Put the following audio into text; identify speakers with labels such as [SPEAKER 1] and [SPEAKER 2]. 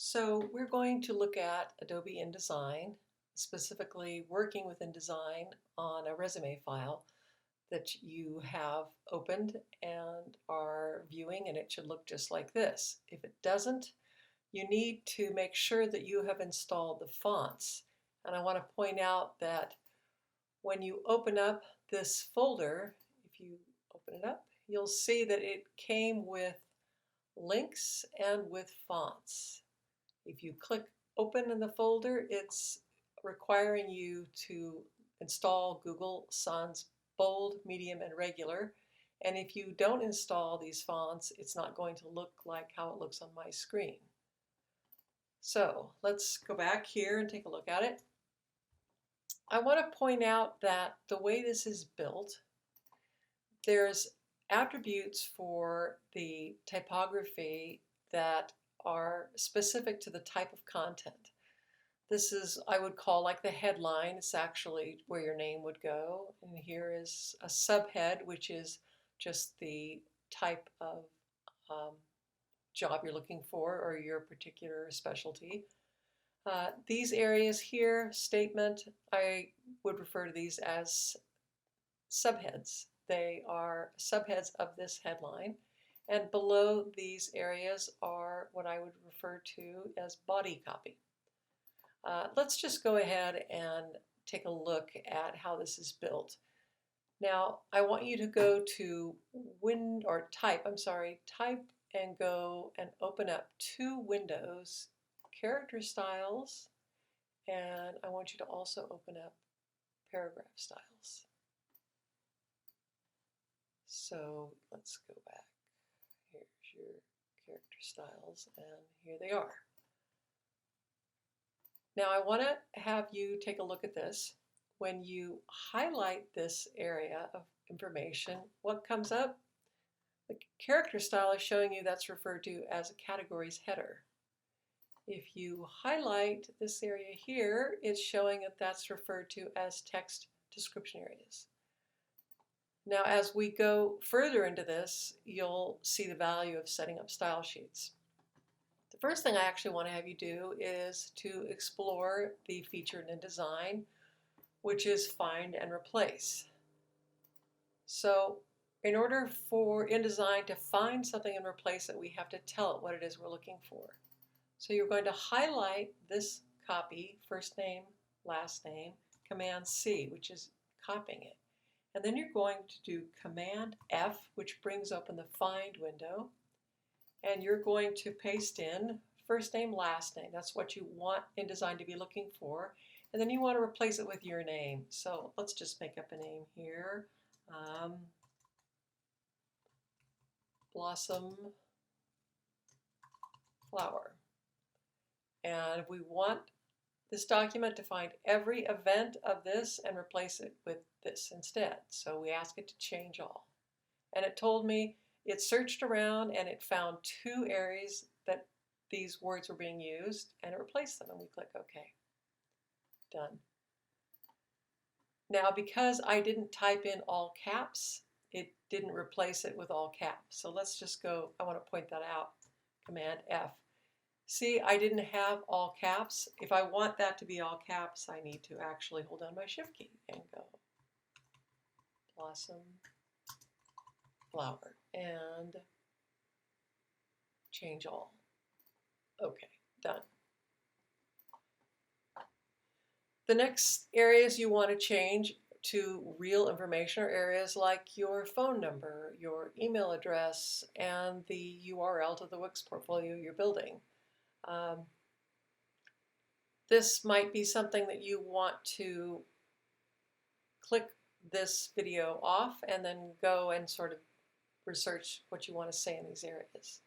[SPEAKER 1] So we're going to look at Adobe InDesign, specifically working with InDesign on a resume file that you have opened and are viewing, and it should look just like this. If it doesn't, you need to make sure that you have installed the fonts. And I want to point out that when you open up this folder, if you open it up, you'll see that it came with links and with fonts. If you click open in the folder, it's requiring you to install Google Sans Bold, Medium, and Regular. And if you don't install these fonts, it's not going to look like how it looks on my screen. So let's go back here and take a look at it. I want to point out that the way this is built, there's attributes for the typography that are specific to the type of content. This is, I would call, like the headline. It's actually where your name would go. And here is a subhead, which is just the type of job you're looking for or your particular specialty. These areas here, statement, I would refer to these as subheads. They are subheads of this headline. And below these areas are what I would refer to as body copy. Let's just go ahead and take a look at how this is built. Now, I want you to go to type and go and open up two windows, character styles, and I want you to also open up paragraph styles. So let's go back. Here's your character styles, and here they are. Now I want to have you take a look at this. When you highlight this area of information, what comes up? The character style is showing you that's referred to as a categories header. If you highlight this area here, it's showing that that's referred to as text description areas. Now, as we go further into this, you'll see the value of setting up style sheets. The first thing I actually want to have you do is to explore the feature in InDesign, which is find and replace. So in order for InDesign to find something and replace it, we have to tell it what it is we're looking for. So you're going to highlight this copy, first name, last name, Command C, which is copying it. And then you're going to do Command F, which brings open the Find window. And you're going to paste in first name, last name. That's what you want InDesign to be looking for. And then you want to replace it with your name. So let's just make up a name here. Blossom Flower. And we want this document to find every event of this and replace it with this instead. So we ask it to change all. And it told me it searched around and it found two areas that these words were being used and it replaced them, and we click OK. Done. Now, because I didn't type in all caps, it didn't replace it with all caps. So let's just go, I want to point that out, Command F. See, I didn't have all caps. If I want that to be all caps, I need to actually hold down my Shift key and go Blossom Flower and change all. Okay, done. The next areas you want to change to real information are areas like your phone number, your email address, and the URL to the Wix portfolio you're building. This might be something that you want to click this video off and then go and sort of research what you want to say in these areas.